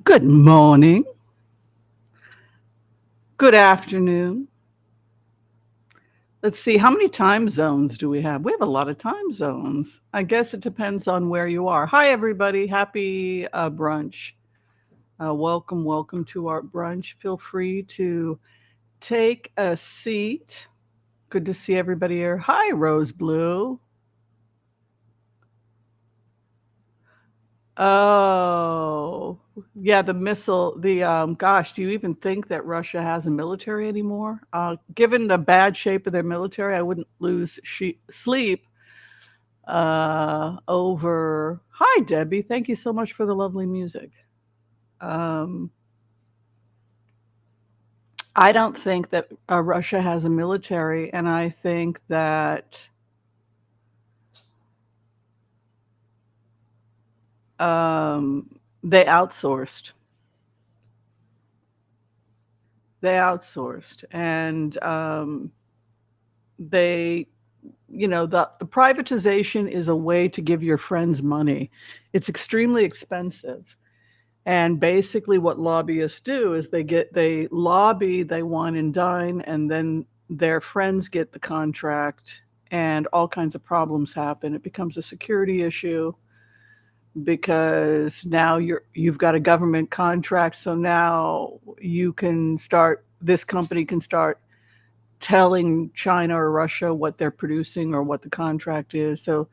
Good morning. Good afternoon. Let's see, how many time zones do we have? We have a lot of time zones. I guess it depends on where you are. Hi, everybody. Happy brunch. Welcome to our brunch. Feel free to take a seat. Good to see everybody here. Hi, Rose Blue. Oh, yeah, the missile, gosh, do you even think that Russia has a military anymore? Given the bad shape of their military, I wouldn't lose sleep over. Hi, Debbie. Thank you so much for the lovely music. I don't think that Russia has a military, and I think that they outsourced. And they, the privatization is a way to give your friends money. It's extremely expensive. And basically what lobbyists do is they lobby, they wine and dine, and then their friends get the contract and all kinds of problems happen. It becomes a security issue because now you've got a government contract. So now this company can start telling China or Russia what they're producing or what the contract is. So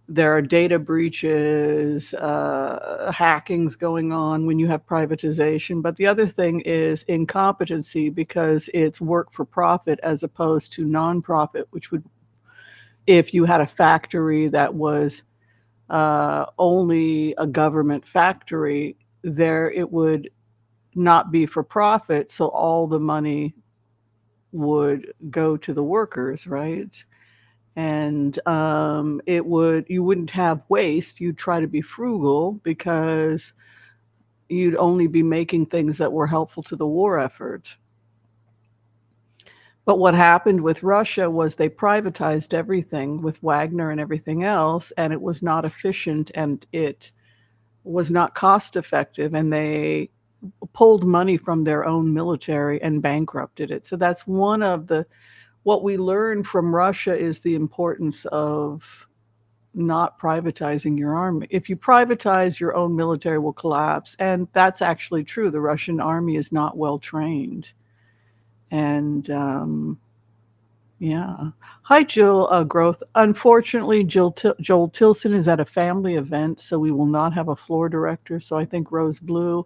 there are data breaches, hackings going on when you have privatization. But the other thing is incompetency, because it's work for profit as opposed to nonprofit, which would, if you had a factory that was only a government factory, it would not be for profit. So all the money would go to the workers, right? And you wouldn't have waste. You'd try to be frugal because you'd only be making things that were helpful to the war effort. But what happened with Russia was they privatized everything with Wagner and everything else, and it was not efficient and it was not cost effective, and they pulled money from their own military and bankrupted it. So that's what we learned from Russia is the importance of not privatizing your army. If you privatize, your own military will collapse. And that's actually true. The Russian army is not well trained. And yeah. Hi, Jill Growth. Unfortunately, Joel Tilson is at a family event, so we will not have a floor director. So I think Rose Blue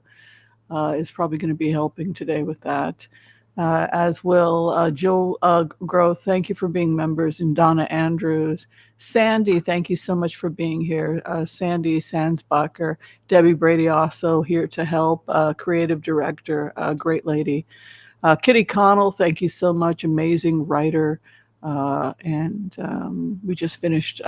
is probably going to be helping today with that. As will Jill Growth. Thank you for being members, and Donna Andrews. Sandy, thank you so much for being here. Sandy Sansbacher. Debbie Brady also here to help. Creative director, great lady. Kitty Connell, thank you so much. Amazing writer. And we just finished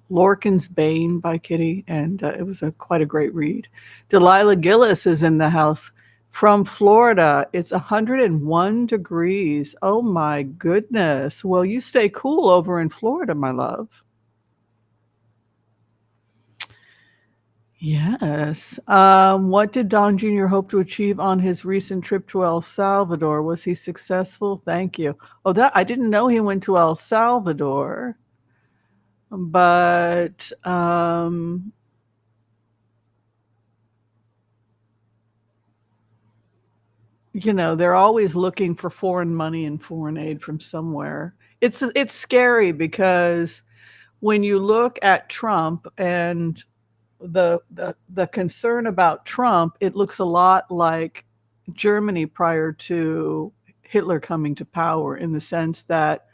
Lorcan's Bane by Kitty, and it was quite a great read. Delilah Gillis is in the house. From Florida, it's 101 degrees. Oh my goodness. Well, you stay cool over in Florida, my love. Yes. What did Don Jr. hope to achieve on his recent trip to El Salvador? Was he successful? Thank you. Oh, I didn't know he went to El Salvador. But they're always looking for foreign money and foreign aid from somewhere. It's scary because when you look at Trump and the concern about Trump, it looks a lot like Germany prior to Hitler coming to power, in the sense that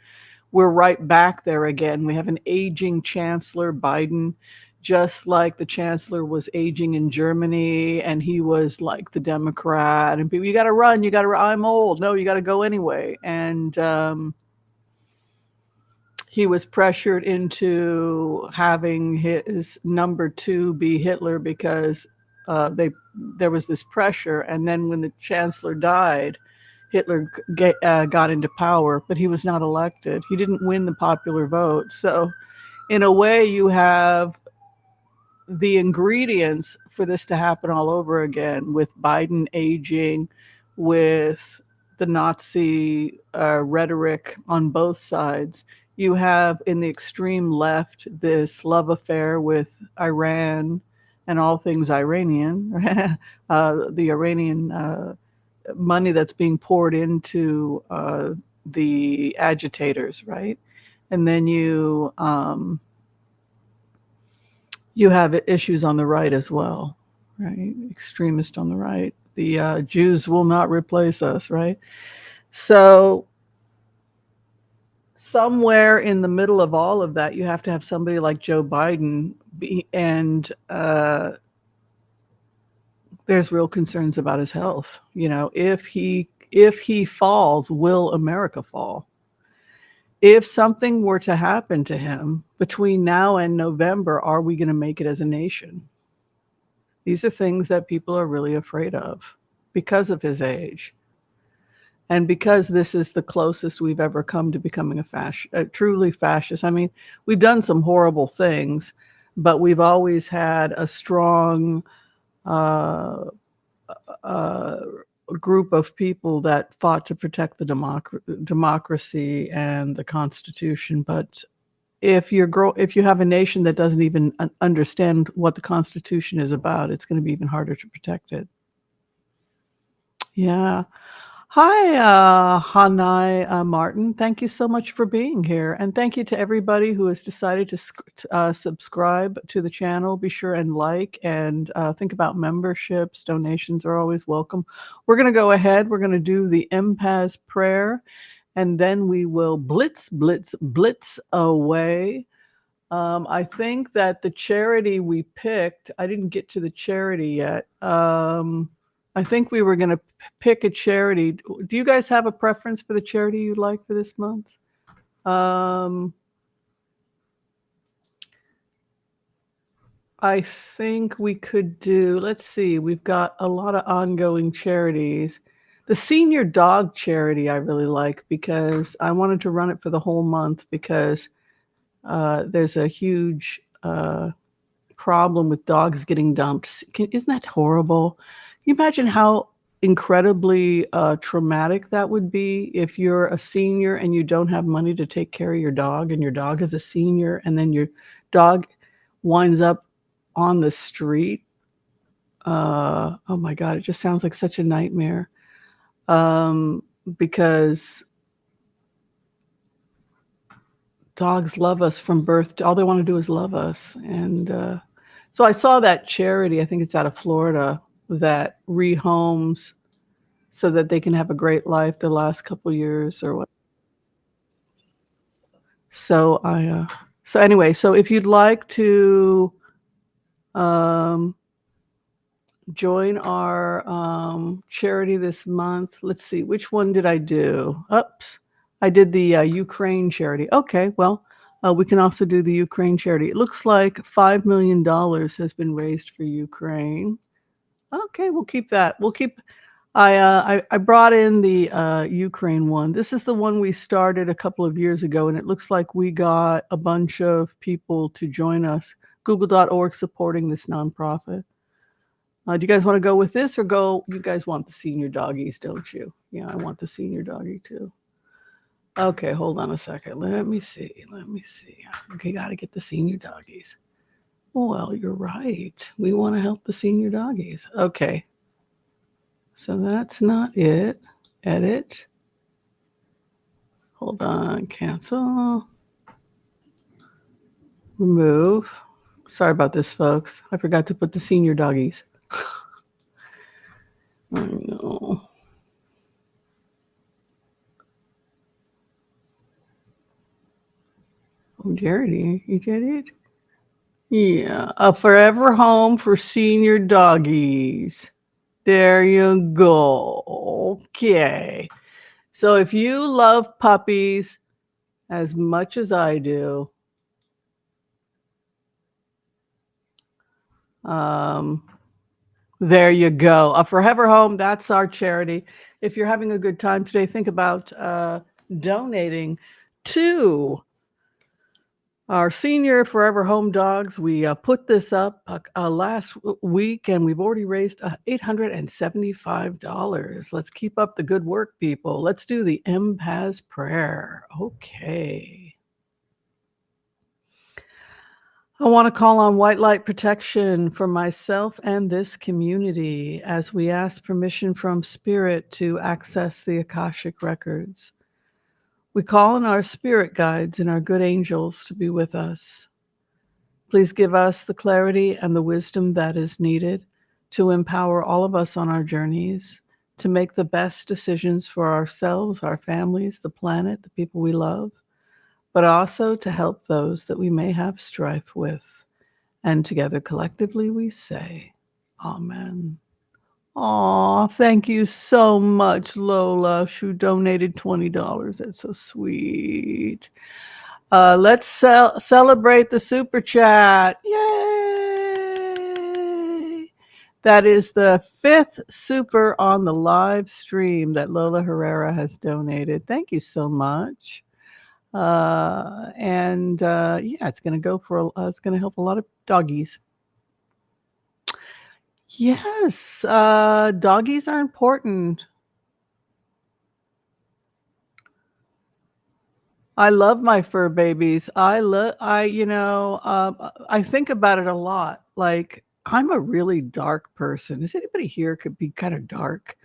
we're right back there again. We have an aging Chancellor Biden, just like the Chancellor was aging in Germany, and he was like the Democrat, and people, you got to run, I'm old. No, you got to go anyway. And he was pressured into having his number two be Hitler because there was this pressure. And then when the Chancellor died, Hitler got into power, but he was not elected. He didn't win the popular vote. So in a way, you have the ingredients for this to happen all over again, with Biden aging, with the Nazi rhetoric on both sides. You have in the extreme left this love affair with Iran and all things Iranian, the Iranian money that's being poured into the agitators, right? And then you have issues on the right as well, right? Extremist on the right. The Jews will not replace us, right? So somewhere in the middle of all of that, you have to have somebody like Joe Biden and there's real concerns about his health. If he falls, will America fall? If something were to happen to him between now and November, are we going to make it as a nation? These are things that people are really afraid of because of his age. And because this is the closest we've ever come to becoming a truly fascist. I mean, we've done some horrible things, but we've always had a strong group of people that fought to protect the democracy and the Constitution. But if you have a nation that doesn't even understand what the Constitution is about, it's going to be even harder to protect it. Yeah. Hi, Hanai Martin. Thank you so much for being here. And thank you to everybody who has decided to subscribe to the channel. Be sure and like and think about memberships. Donations are always welcome. We're going to go ahead. We're going to do the Empath prayer, and then we will blitz away. I think that the charity we picked, I didn't get to the charity yet. I think we were going to pick a charity. Do you guys have a preference for the charity you'd like for this month? I think we could do, let's see, we've got a lot of ongoing charities. The senior dog charity I really like because I wanted to run it for the whole month because there's a huge problem with dogs getting dumped. Isn't that horrible? Can you imagine how incredibly traumatic that would be if you're a senior and you don't have money to take care of your dog, and your dog is a senior, and then your dog winds up on the street? Oh my God, it just sounds like such a nightmare. Because dogs love us from birth. All they want to do is love us. And so I saw that charity, I think it's out of Florida, that rehomes so that they can have a great life the last couple years or what. So anyway, so if you'd like to join our charity this month, let's see, which one did I do? Oops, I did the Ukraine charity. Okay, well, we can also do the Ukraine charity. It looks like $5 million has been raised for Ukraine. Okay, we'll keep that. I brought in the Ukraine one. This is the one we started a couple of years ago, and it looks like we got a bunch of people to join us. Google.org supporting this nonprofit. Do you guys want to go with this or go? You guys want the senior doggies, don't you? Yeah, I want the senior doggy too. Okay, hold on a second. Let me see. Okay, got to get the senior doggies. Well, you're right. We want to help the senior doggies. Okay. So that's not it. Edit. Hold on. Cancel. Remove. Sorry about this, folks. I forgot to put the senior doggies. I know. Oh, Jerry, you get it? Yeah. A forever home for senior doggies. There you go. Okay. So if you love puppies as much as I do, there you go. A forever home, that's our charity. If you're having a good time today, think about donating to Our senior forever home dogs, we put this up last week, and we've already raised $875. Let's keep up the good work, people. Let's do the Empath prayer. Okay. I want to call on white light protection for myself and this community as we ask permission from Spirit to access the Akashic records. We call on our spirit guides and our good angels to be with us. Please give us the clarity and the wisdom that is needed to empower all of us on our journeys to make the best decisions for ourselves, our families, the planet, the people we love, but also to help those that we may have strife with. And together, collectively, we say, Amen. Aw, thank you so much, Lola, who donated $20. That's so sweet. Let's celebrate the super chat. Yay! That is the 5th super on the live stream that Lola Herrera has donated. Thank you so much. Yeah, it's going to go for it's going to help a lot of doggies. Yes, doggies are important. I love my fur babies. I think about it a lot. Like, I'm a really dark person. Is anybody here could be kind of dark?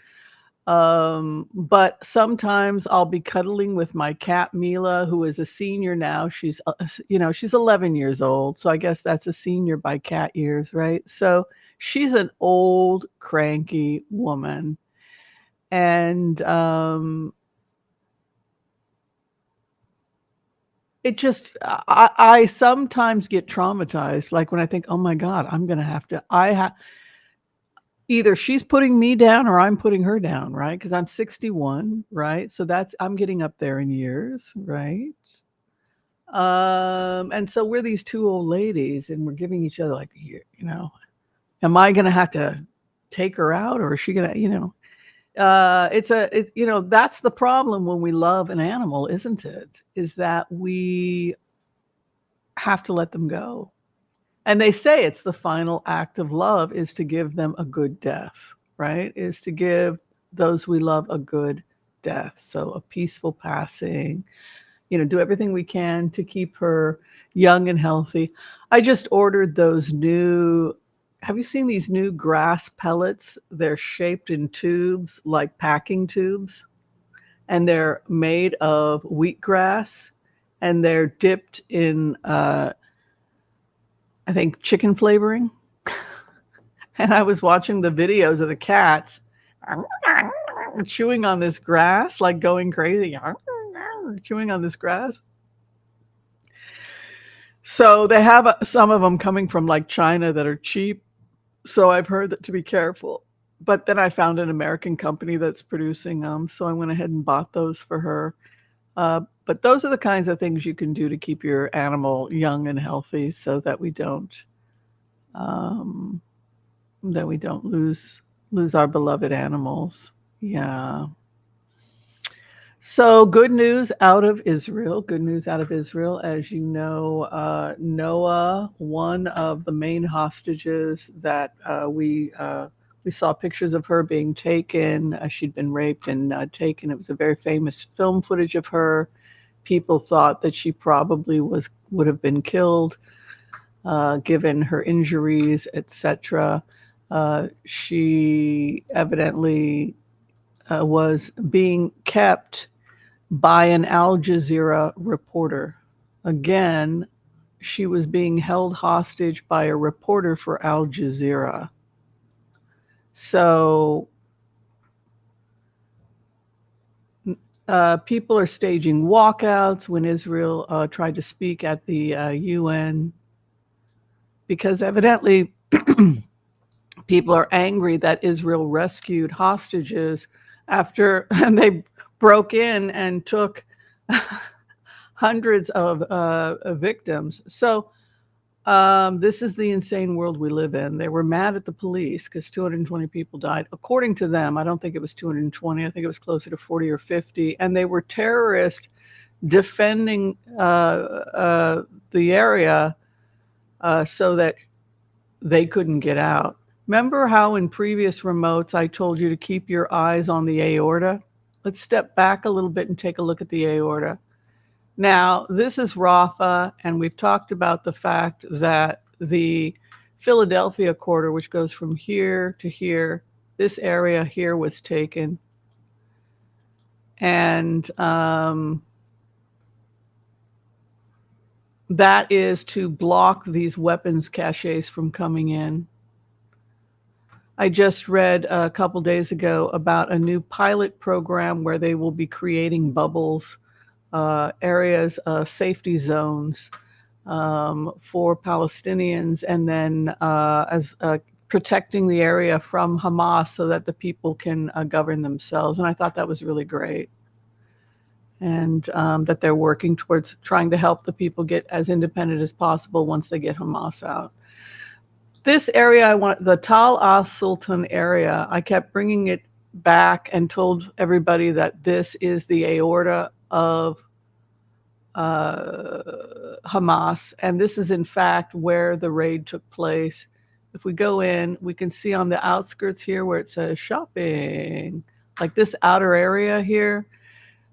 But sometimes I'll be cuddling with my cat Mila, who is a senior now. She's 11 years old. So I guess that's a senior by cat years, right? So she's an old, cranky woman. And it just, I sometimes get traumatized. Like when I think, oh my God, I'm going to have to, either she's putting me down or I'm putting her down, right? Because I'm 61, right? So I'm getting up there in years, right? And so we're these two old ladies and we're giving each other like, am I going to have to take her out, or is she going to, that's the problem when we love an animal, isn't it? Is that we have to let them go. And they say it's the final act of love is to give them a good death, right? Is to give those we love a good death. So a peaceful passing, do everything we can to keep her young and healthy. I just ordered those have you seen these new grass pellets? They're shaped in tubes, like packing tubes, and they're made of wheatgrass, and they're dipped in, I think, chicken flavoring. And I was watching the videos of the cats chewing on this grass, like going crazy, chewing on this grass. So they have some of them coming from like China that are cheap. So I've heard that to be careful. But then I found an American company that's producing them. So I went ahead and bought those for her. But those are the kinds of things you can do to keep your animal young and healthy so that we don't lose our beloved animals. Yeah. So good news out of Israel. As you know, Noa, one of the main hostages that we saw pictures of her being taken. She'd been raped and taken. It was a very famous film footage of her. People thought that she probably would have been killed, given her injuries, etc. She evidently was being kept by an Al Jazeera reporter. Again, she was being held hostage by a reporter for Al Jazeera. So people are staging walkouts when Israel tried to speak at the UN, because evidently people are angry that Israel rescued hostages after they broke in and took hundreds of victims. So this is the insane world we live in. They were mad at the police because 220 people died. According to them, I don't think it was 220. I think it was closer to 40 or 50. And they were terrorists defending the area so that they couldn't get out. Remember how in previous remotes I told you to keep your eyes on the aorta? Let's step back a little bit and take a look at the aorta. Now, this is Rafah, and we've talked about the fact that the Philadelphia quarter, which goes from here to here, this area here was taken. And that is to block these weapons caches from coming in. I just read a couple days ago about a new pilot program where they will be creating bubbles, areas of safety zones for Palestinians, and then as protecting the area from Hamas so that the people can govern themselves. And I thought that was really great. And that they're working towards trying to help the people get as independent as possible once they get Hamas out. This area, the Tal al-Sultan area, I kept bringing it back and told everybody that this is the aorta of Hamas. And this is, in fact, where the raid took place. If we go in, we can see on the outskirts here where it says shopping, like this outer area here.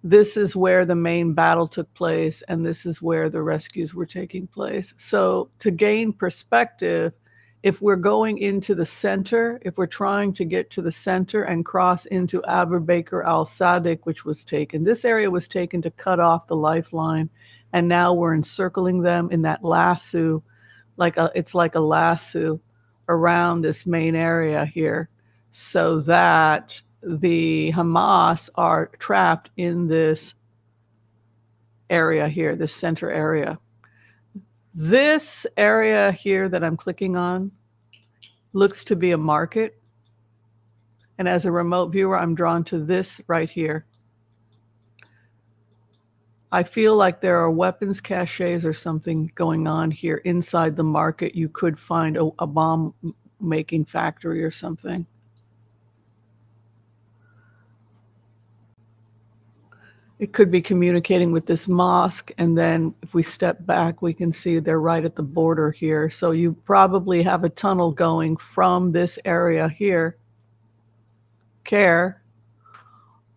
This is where the main battle took place, and this is where the rescues were taking place. So to gain perspective, if we're going into the center, if we're trying to get to the center and cross into Abu Bakr al-Sadiq, which was taken, this area was taken to cut off the lifeline, and now we're encircling them in that lasso, it's like a lasso around this main area here, so that the Hamas are trapped in this area here, this center area. This area here that I'm clicking on looks to be a market. And as a remote viewer, I'm drawn to this right here. I feel like there are weapons caches or something going on here inside the market. You could find a bomb making factory or something. It could be communicating with this mosque, and then if we step back, we can see they're right at the border here. So you probably have a tunnel going from this area here, Care,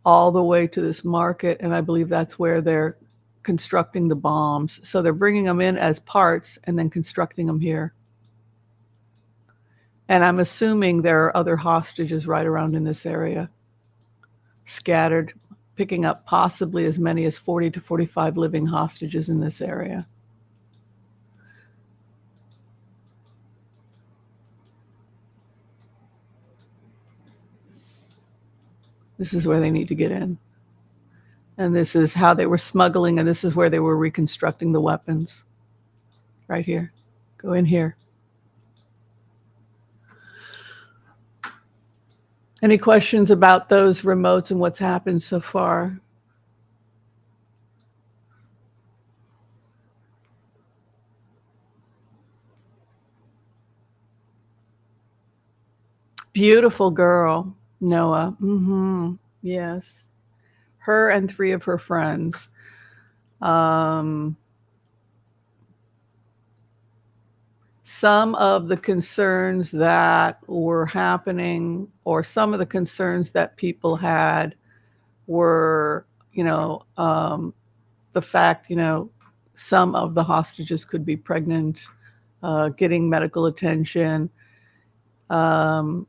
all the way to this market, and I believe that's where they're constructing the bombs. So they're bringing them in as parts and then constructing them here. And I'm assuming there are other hostages right around in this area, scattered, picking up possibly as many as 40 to 45 living hostages in this area. This is where they need to get in. And this is how they were smuggling, and this is where they were reconstructing the weapons. Right here. Go in here. Any questions about those remotes and what's happened so far? Beautiful girl, Noah. Yes. Her and 3 of her friends. Some of the concerns that were happening, or some of the concerns that people had, were, the fact, some of the hostages could be pregnant, getting medical attention. One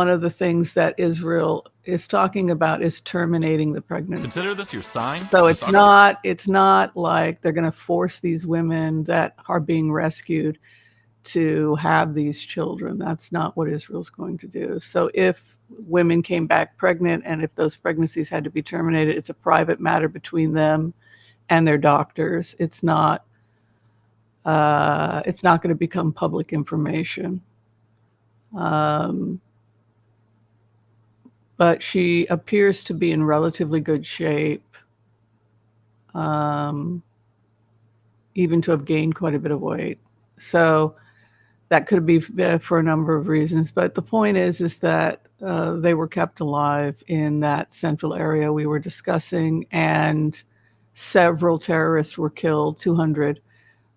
of the things that Israel is talking about is terminating the pregnancy. Consider this your sign. So it's not like they're going to force these women that are being rescued to have these children. That's not what Israel's going to do. So if women came back pregnant and if those pregnancies had to be terminated, it's a private matter between them and their doctors. It's not going to become public information. But she appears to be in relatively good shape, even to have gained quite a bit of weight. So that could be for a number of reasons. But the point is that they were kept alive in that central area we were discussing, and several terrorists were killed, 200.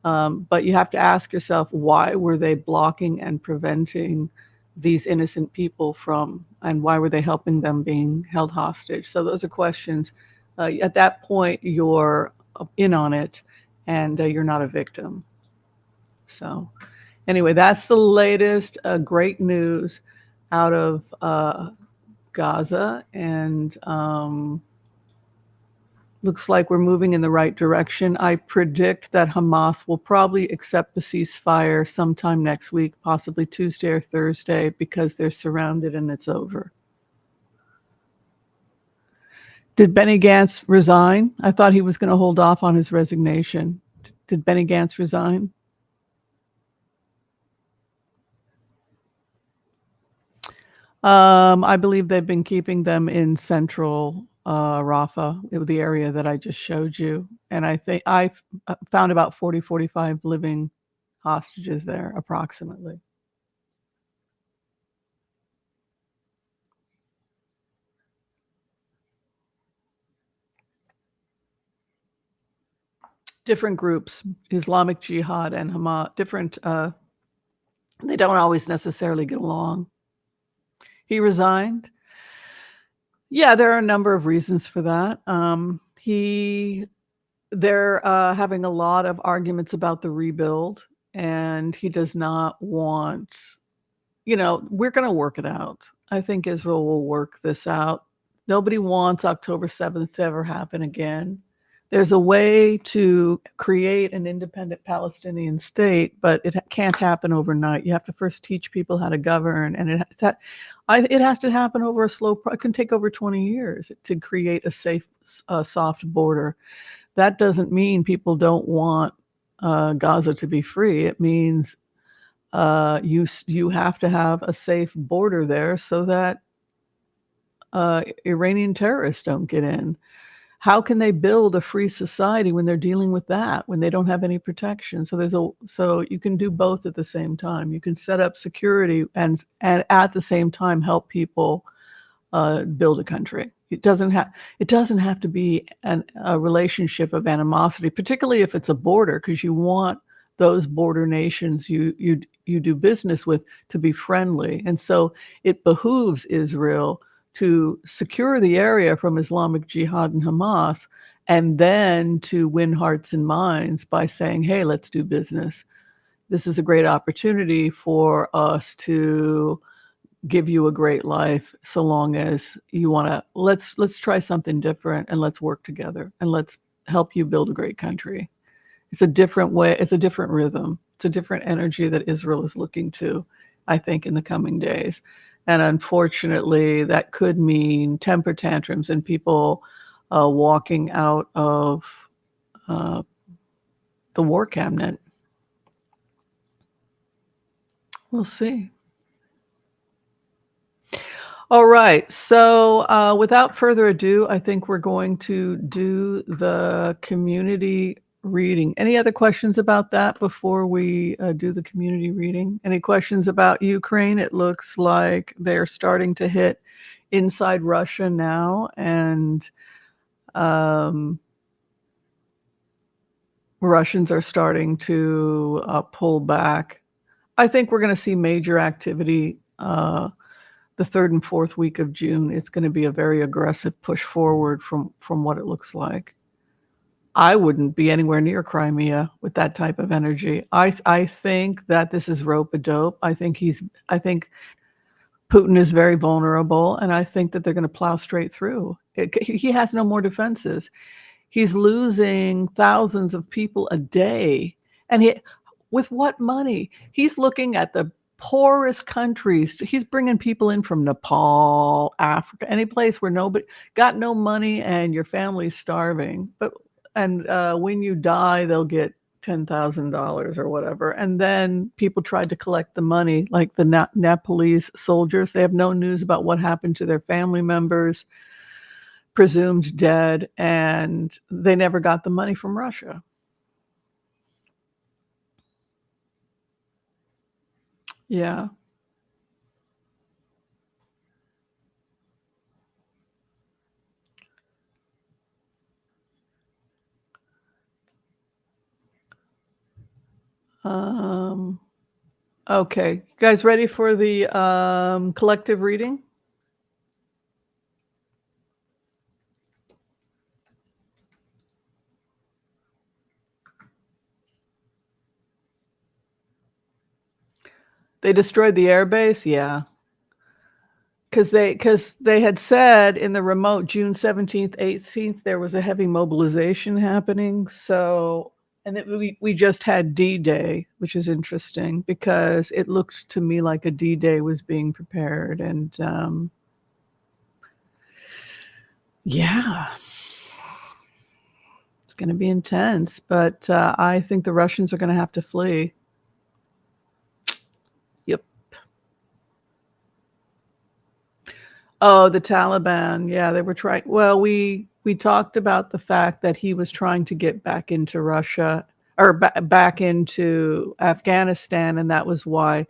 But you have to ask yourself, why were they blocking and preventing these innocent people from, and why were they helping them being held hostage? So those are questions. At that point, you're in on it, and you're not a victim. So anyway, that's the latest great news out of Gaza, and looks like we're moving in the right direction. I predict that Hamas will probably accept the ceasefire sometime next week, possibly Tuesday or Thursday, because they're surrounded and it's over. Did Benny Gantz resign? I thought he was going to hold off on his resignation. Did Benny Gantz resign? I believe they've been keeping them in central Rafah, the area that I just showed you. And I think I found about 40, 45 living hostages there, approximately. Different groups, Islamic Jihad and Hamas, different, they don't always necessarily get along. He resigned. Yeah, there are a number of reasons for that. They're having a lot of arguments about the rebuild, and he does not want, we're going to work it out. I think Israel will work this out. Nobody wants October 7th to ever happen again. There's a way to create an independent Palestinian state, but it can't happen overnight. You have to first teach people how to govern, and it has to happen over a slow. It can take over 20 years to create a safe, soft border. That doesn't mean people don't want Gaza to be free. It means you have to have a safe border there so that Iranian terrorists don't get in. How can they build a free society when they're dealing with that, when they don't have any protection? So you can do both at the same time. You can set up security and at the same time help people build a country. It doesn't have to be a relationship of animosity, particularly if it's a border, because you want those border nations you do business with to be friendly. And so it behooves Israel to secure the area from Islamic Jihad and Hamas, and then to win hearts and minds by saying, hey, let's do business. This is a great opportunity for us to give you a great life, so long as you want to, let's try something different, and let's work together, and let's help you build a great country. It's a different way. It's a different rhythm. It's a different energy that Israel is looking to, I think, in the coming days. And unfortunately, that could mean temper tantrums and people walking out of the war cabinet. We'll see. All right. So without further ado, I think we're going to do the community reading. Any other questions about that before we do the community reading? Any questions about Ukraine? It looks like they're starting to hit inside Russia now, and Russians are starting to pull back. I think we're going to see major activity the third and fourth week of June. It's going to be a very aggressive push forward from what it looks like. I wouldn't be anywhere near Crimea with that type of energy. I think that this is rope-a-dope. I think Putin is very vulnerable, and I think that they're going to plow straight through. He has no more defenses. He's losing thousands of people a day, and with what money? He's looking at the poorest countries. He's bringing people in from Nepal, Africa, any place where nobody got no money and your family's starving. And when you die, they'll get $10,000 or whatever. And then people tried to collect the money, like the Nepalese soldiers. They have no news about what happened to their family members, presumed dead, and they never got the money from Russia. Yeah. Okay, you guys ready for the collective reading? They destroyed the airbase? Yeah. Because they had said in the remote June 17th, 18th, there was a heavy mobilization happening. So, and we just had D-Day, which is interesting because it looked to me like a D-Day was being prepared. And yeah, it's going to be intense. But I think the Russians are going to have to flee. Yep. Oh, the Taliban. Yeah, they were trying. Well, we talked about the fact that he was trying to get back into Russia or back into Afghanistan, and that was why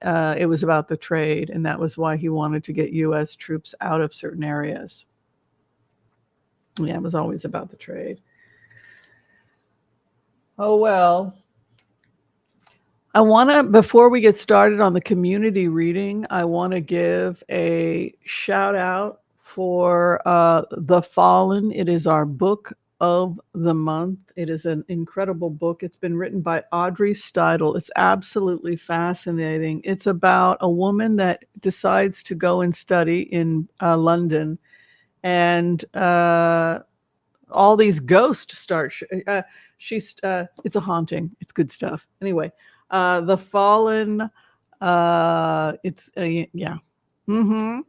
it was about the trade, and that was why he wanted to get U.S. troops out of certain areas. Yeah, it was always about the trade. Oh, well. I want to, before we get started on the community reading, I want to give a shout out for The Fallen. It is our book of the month. It is an incredible book. It's been written by Audrey Steidl. It's absolutely fascinating. It's about a woman that decides to go and study in London, and all these ghosts start. It's a haunting. It's good stuff. Anyway, The Fallen. It's yeah. Mm-hmm.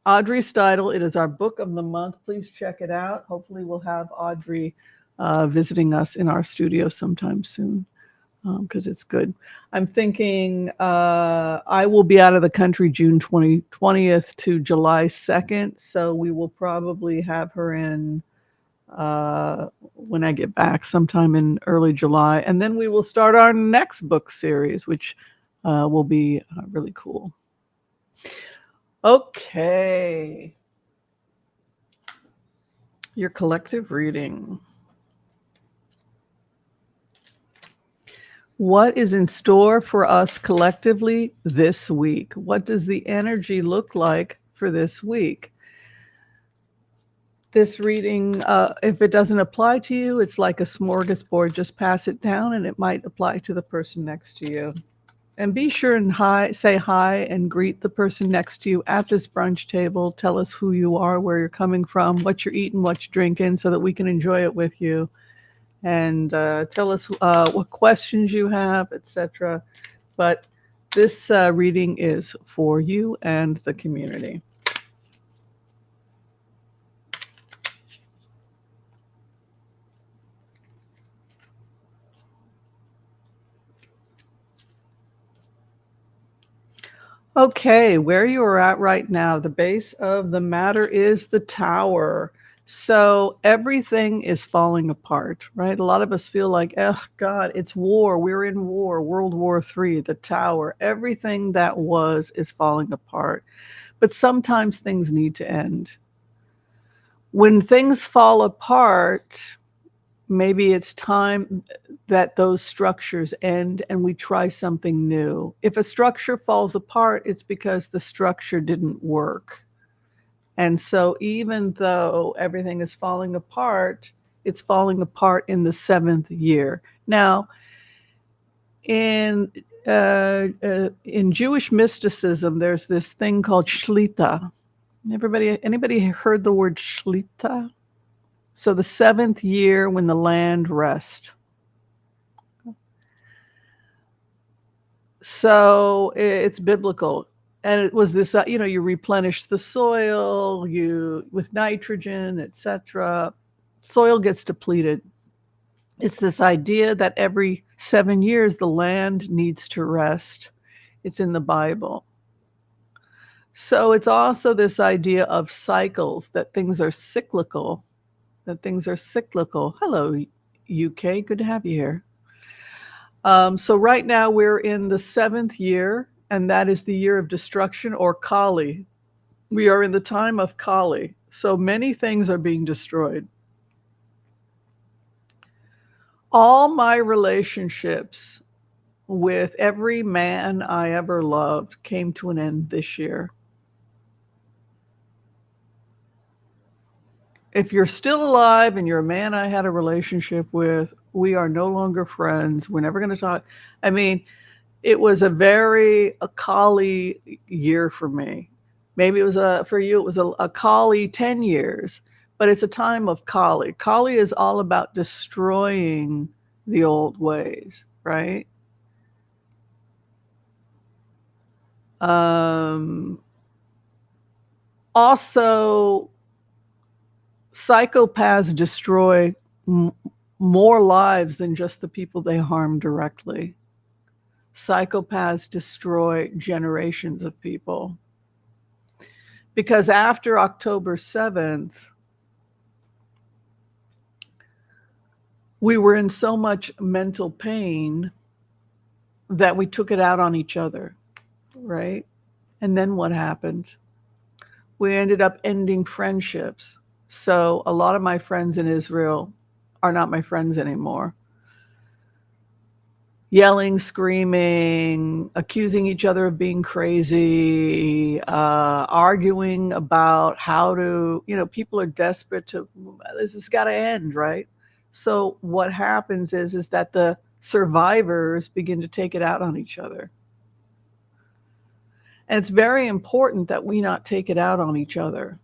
Audrey Steidl. It is our book of the month. Please check it out. Hopefully, we'll have Audrey visiting us in our studio sometime soon because it's good. I'm thinking I will be out of the country June 20th to July 2nd, so we will probably have her in when I get back sometime in early July. And then we will start our next book series, which will be really cool. Okay. Your collective reading. What is in store for us collectively this week? What does the energy look like for this week? This reading, if it doesn't apply to you, it's like a smorgasbord. Just pass it down and it might apply to the person next to you. And be sure and say hi and greet the person next to you at this brunch table. Tell us who you are, where you're coming from, what you're eating, what you're drinking, so that we can enjoy it with you. And tell us what questions you have, etc. But this reading is for you and the community. Okay, where you are at right now, the base of the matter is the Tower. So everything is falling apart, right? A lot of us feel like, oh, God, it's war. We're in war, World War III, the Tower. Everything that was is falling apart. But sometimes things need to end. When things fall apart, maybe it's time that those structures end and we try something new. If a structure falls apart, it's because the structure didn't work. And so even though everything is falling apart, it's falling apart in the 7th year. Now, in Jewish mysticism, there's this thing called shlita. Anybody heard the word shlita? So the 7th year when the land rests. So it's biblical. And it was this, you replenish the soil, with nitrogen, etc. Soil gets depleted. It's this idea that every 7 years the land needs to rest. It's in the Bible. So it's also this idea of cycles, that things are cyclical. Hello, UK. Good to have you here. So right now we're in the 7th year, and that is the year of destruction, or Kali. We are in the time of Kali. So many things are being destroyed. All my relationships with every man I ever loved came to an end this year. If you're still alive and you're a man I had a relationship with, we are no longer friends. We're never going to talk. I mean, it was a very Akali year for me. Maybe it was for you, it was a Kali 10 years, but it's a time of Kali. Kali is all about destroying the old ways, right? Also, psychopaths destroy more lives than just the people they harm directly. Psychopaths destroy generations of people. Because after October 7th, we were in so much mental pain that we took it out on each other, right? And then what happened? We ended up ending friendships. So a lot of my friends in Israel are not my friends anymore. Yelling, screaming, accusing each other of being crazy, arguing about how to, people are desperate to, this has got to end, right? So what happens is that the survivors begin to take it out on each other. And it's very important that we not take it out on each other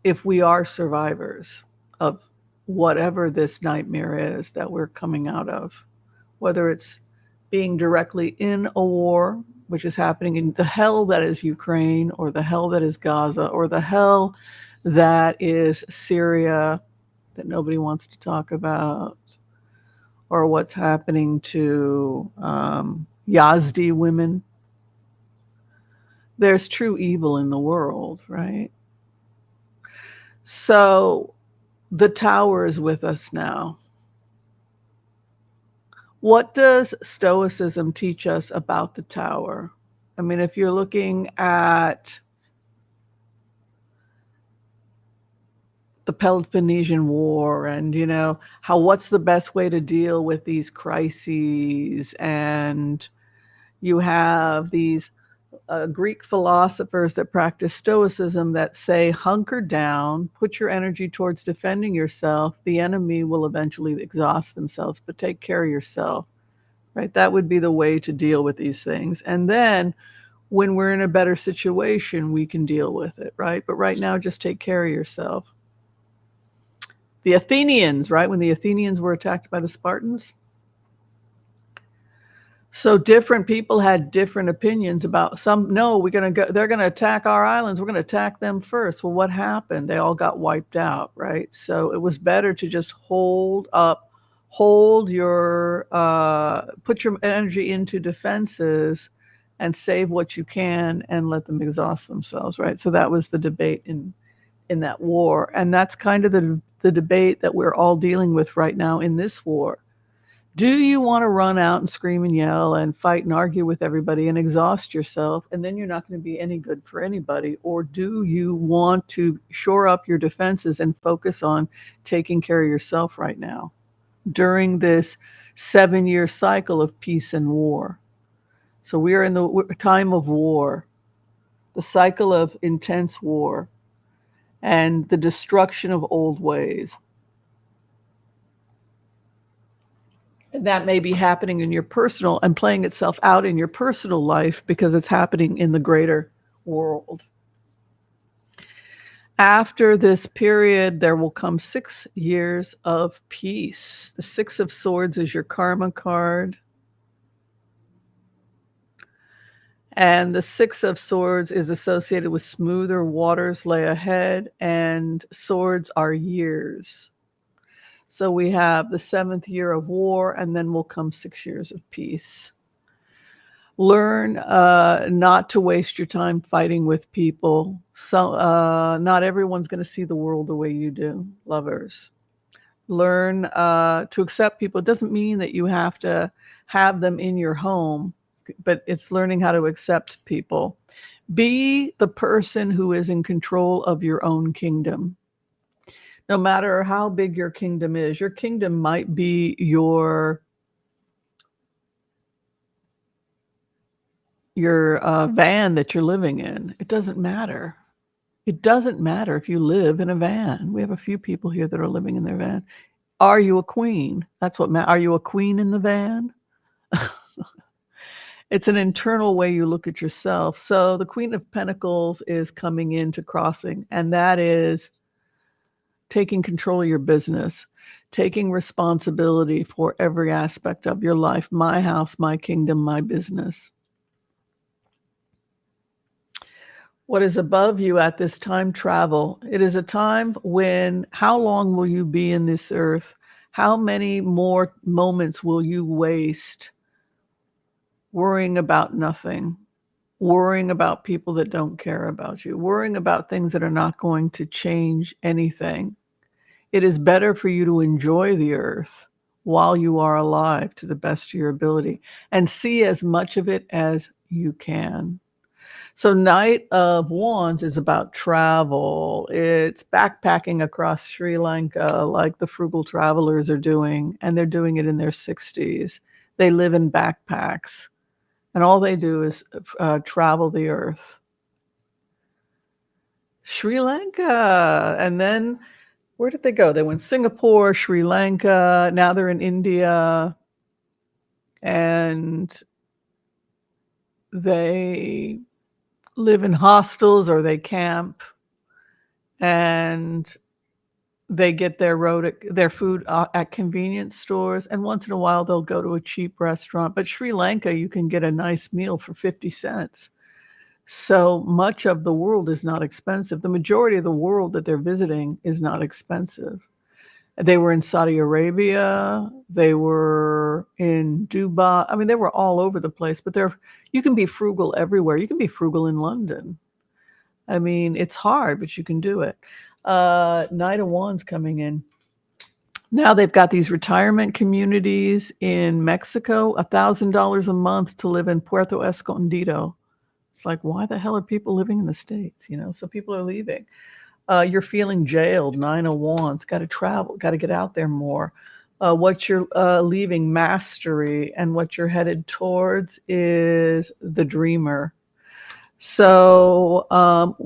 if we are survivors of whatever this nightmare is that we're coming out of. Whether it's being directly in a war, which is happening in the hell that is Ukraine, or the hell that is Gaza, or the hell that is Syria that nobody wants to talk about, or what's happening to Yazdi women. There's true evil in the world, right? So the tower is with us now. What does Stoicism teach us about the tower? I mean, if you're looking at the Peloponnesian War and, what's the best way to deal with these crises, and you have these Greek philosophers that practice Stoicism that say, hunker down, put your energy towards defending yourself. The enemy will eventually exhaust themselves, but take care of yourself, right? That would be the way to deal with these things. And then when we're in a better situation, we can deal with it, right? But right now, just take care of yourself. The Athenians, right? When the Athenians were attacked by the Spartans, so different people had different opinions about some. No, they're going to attack our islands. We're going to attack them first. Well, what happened? They all got wiped out, right? So it was better to just put your energy into defenses and save what you can and let them exhaust themselves, right? So that was the debate in that war. And that's kind of the debate that we're all dealing with right now in this war. Do you want to run out and scream and yell and fight and argue with everybody and exhaust yourself, and then you're not going to be any good for anybody? Or do you want to shore up your defenses and focus on taking care of yourself right now during this 7-year cycle of peace and war? So we are in the time of war, the cycle of intense war, and the destruction of old ways. That may be happening in your personal and playing itself out in your personal life because it's happening in the greater world. After this period, there will come 6 years of peace. The 6 of Swords is your karma card. And the 6 of Swords is associated with smoother waters lay ahead, and swords are years. So we have the 7th year of war, and then will come 6 years of peace. Learn not to waste your time fighting with people. So not everyone's going to see the world the way you do, lovers. Learn to accept people. It doesn't mean that you have to have them in your home, but it's learning how to accept people. Be the person who is in control of your own kingdom. No matter how big your kingdom is, your kingdom might be your your van that you're living in. It doesn't matter. It doesn't matter if you live in a van. We have a few people here that are living in their van. Are you a queen? That's what are you a queen in the van? It's an internal way you look at yourself. So the Queen of Pentacles is coming into crossing, and that is taking control of your business, taking responsibility for every aspect of your life. My house, my kingdom, my business. What is above you at this time? Travel. It is a time when, how long will you be in this earth? How many more moments will you waste worrying about nothing, worrying about people that don't care about you, worrying about things that are not going to change anything? It is better for you to enjoy the earth while you are alive to the best of your ability and see as much of it as you can. So Knight of Wands is about travel. It's backpacking across Sri Lanka like the frugal travelers are doing, and they're doing it in their 60s. They live in backpacks, and all they do is travel the earth. Sri Lanka. And then where did they go? They went Singapore, Sri Lanka. Now they're in India. And they live in hostels or they camp, and they get their food at convenience stores, and once in a while they'll go to a cheap restaurant. But Sri Lanka, you can get a nice meal for 50 cents. So much of the world is not expensive. The majority of the world that they're visiting is not expensive. They were in Saudi Arabia. They were in Dubai. I mean, they were all over the place, but you can be frugal everywhere. You can be frugal in London. I mean, it's hard, but you can do it. Knight of Wands coming in. Now they've got these retirement communities in Mexico, $1,000 a month to live in Puerto Escondido. It's like, why the hell are people living in the States? So people are leaving. You're feeling jailed, 9 of Wands, got to travel, got to get out there more. What you're leaving, mastery, and what you're headed towards is the dreamer. So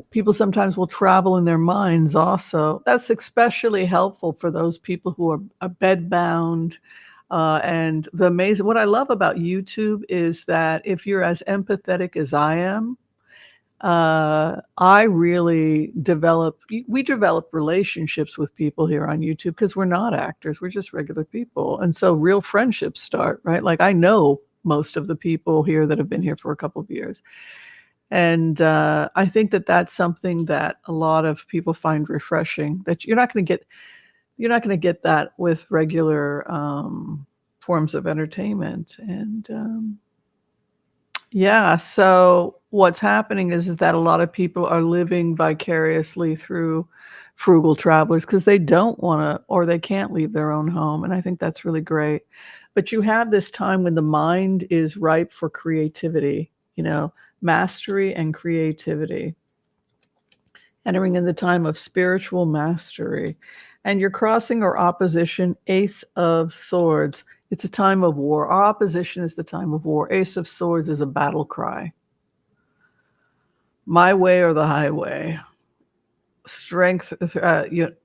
people sometimes will travel in their minds also. That's especially helpful for those people who are bedbound. And what I love about YouTube is that if you're as empathetic as I am, we develop relationships with people here on YouTube because we're not actors. We're just regular people. And so real friendships start, right? Like I know most of the people here that have been here for a couple of years. And I think that that's something that a lot of people find refreshing, that you're not going to get that with regular forms of entertainment. And yeah, so what's happening is that a lot of people are living vicariously through frugal travelers because they don't want to, or they can't leave their own home. And I think that's really great. But you have this time when the mind is ripe for creativity, mastery and creativity, entering in the time of spiritual mastery. And you're crossing or opposition, Ace of Swords. It's a time of war. Our opposition is the time of war. Ace of Swords is a battle cry. My way or the highway. Strength. The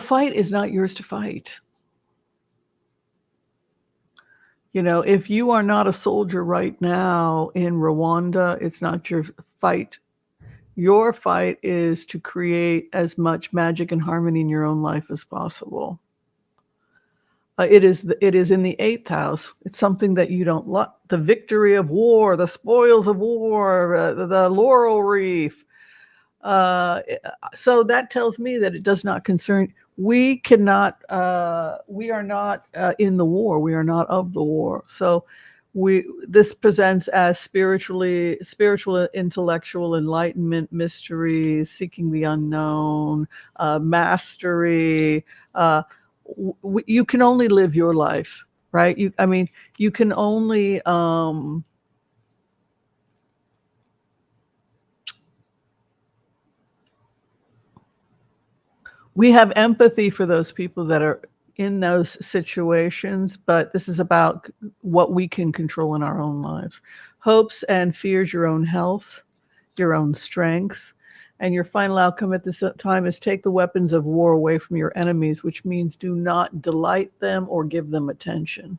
fight is not yours to fight. If you are not a soldier right now in Rwanda, it's not your fight. Your fight is to create as much magic and harmony in your own life as possible. It is in the 8th house. It's something that you don't like. The victory of war, the spoils of war, the laurel wreath. So that tells me that it does not concern. We are not in the war. We are not of the war. So this presents as spiritual, intellectual enlightenment, mystery, seeking the unknown, mastery. You can only live your life, right? You can only we have empathy for those people that are in those situations, but this is about what we can control in our own lives. Hopes and fears, your own health, your own strength. And your final outcome at this time is take the weapons of war away from your enemies, which means do not delight them or give them attention.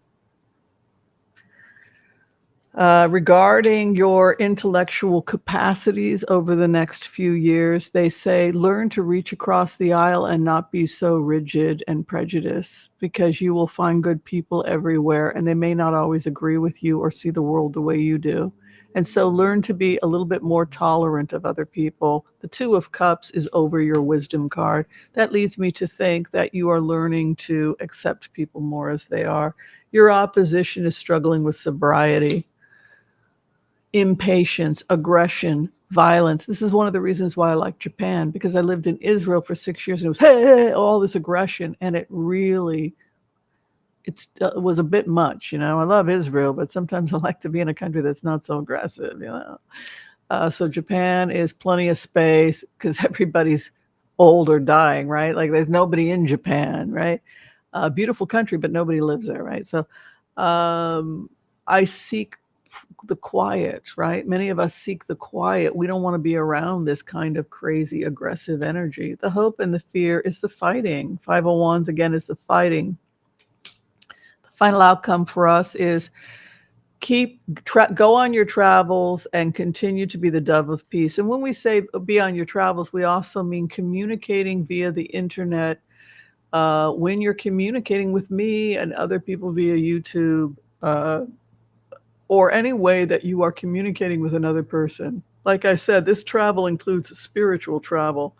Regarding your intellectual capacities over the next few years, they say learn to reach across the aisle and not be so rigid and prejudiced, because you will find good people everywhere and they may not always agree with you or see the world the way you do. And so learn to be a little bit more tolerant of other people. The Two of Cups is over your wisdom card. That leads me to think that you are learning to accept people more as they are. Your opposition is struggling with sobriety, impatience, aggression, violence. This is one of the reasons why I like Japan, because I lived in Israel for 6 years and it was hey, all this aggression, and it really it was a bit much. I love Israel, but sometimes I like to be in a country that's not so aggressive. So Japan is plenty of space because everybody's old or dying, right? Like there's nobody in Japan, right? Beautiful country, but nobody lives there, right? So I seek the quiet, right? Many of us seek the quiet. We don't want to be around this kind of crazy, aggressive energy. The hope and the fear is the fighting. 5 of Wands, again, is the fighting. The final outcome for us is go on your travels and continue to be the dove of peace. And when we say be on your travels, we also mean communicating via the internet. When you're communicating with me and other people via YouTube, or any way that you are communicating with another person. Like I said, this travel includes spiritual travel.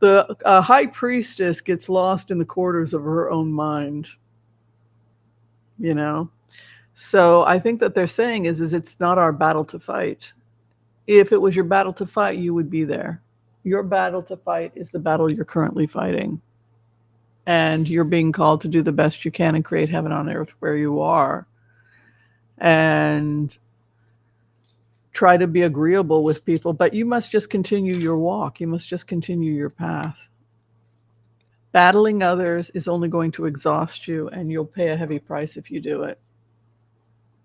The high priestess gets lost in the quarters of her own mind, So I think that they're saying is it's not our battle to fight. If it was your battle to fight, you would be there. Your battle to fight is the battle you're currently fighting. And you're being called to do the best you can and create heaven on earth where you are. And try to be agreeable with people, but you must just continue your walk. You must just continue your path. Battling others is only going to exhaust you, and you'll pay a heavy price if you do it.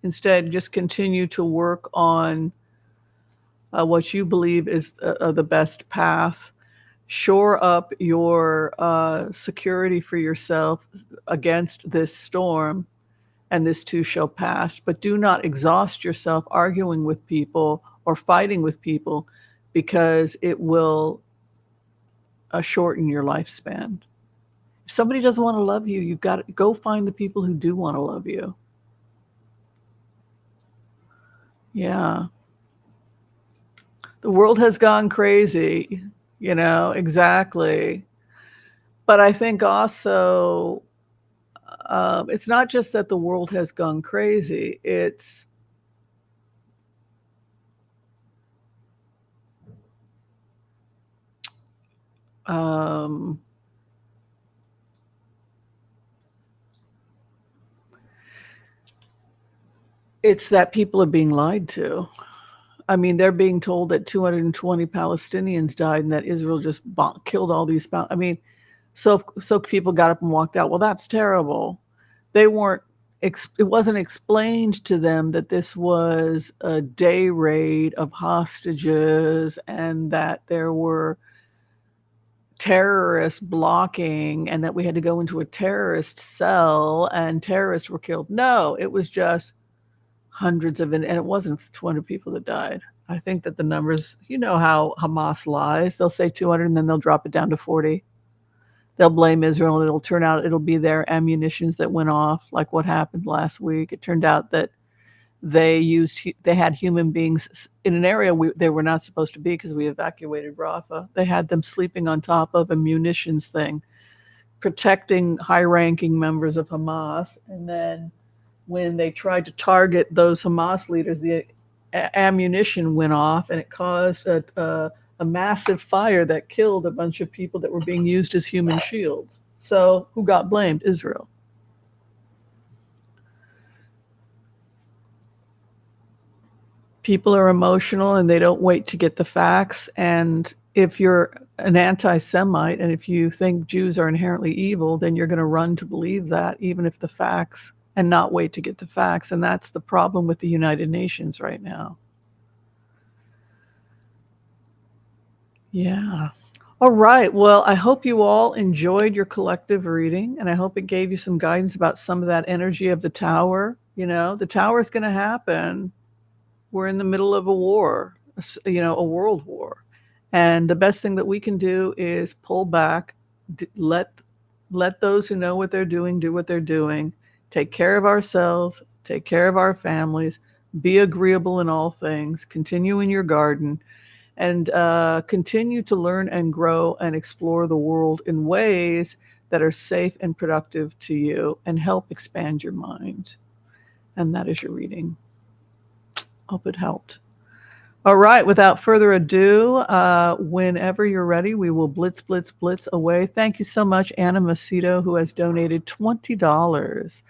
Instead, just continue to work on what you believe is the best path. Shore up your security for yourself against this storm, and this too shall pass. But do not exhaust yourself arguing with people or fighting with people, because it will shorten your lifespan. If somebody doesn't want to love you, you've got to go find the people who do want to love you. Yeah. The world has gone crazy, exactly. But I think also, it's not just that the world has gone crazy. It's it's that people are being lied to. I mean, they're being told that 220 Palestinians died and that Israel just killed all these. I mean, so people got up and walked out. Well, that's terrible. They weren't. It wasn't explained to them that this was a day raid of hostages and that there were terrorists blocking and that we had to go into a terrorist cell and terrorists were killed. No, it was just hundreds of, and it wasn't 200 people that died. I think that the numbers, how Hamas lies. They'll say 200 and then they'll drop it down to 40. They'll blame Israel and it'll turn out it'll be their ammunitions that went off, like what happened last week. It turned out that they had human beings in an area they were not supposed to be because we evacuated Rafah. They had them sleeping on top of a munitions thing, protecting high-ranking members of Hamas. And then when they tried to target those Hamas leaders, the ammunition went off and it caused a massive fire that killed a bunch of people that were being used as human shields. So who got blamed? Israel. People are emotional and they don't wait to get the facts. And if you're an anti-Semite, and if you think Jews are inherently evil, then you're going to run to believe that, even if the facts, and not wait to get the facts. And that's the problem with the United Nations right now. Yeah. All right. Well, I hope you all enjoyed your collective reading, and I hope it gave you some guidance about some of that energy of the tower. The tower is going to happen. We're in the middle of a war, a world war. And the best thing that we can do is pull back, let those who know what they're doing do what they're doing, take care of ourselves, take care of our families, be agreeable in all things, continue in your garden, and continue to learn and grow and explore the world in ways that are safe and productive to you and help expand your mind. And that is your reading. Hope it helped. All right, without further ado, whenever you're ready, we will blitz, blitz, blitz away. Thank you so much, Anna Macedo, who has donated $20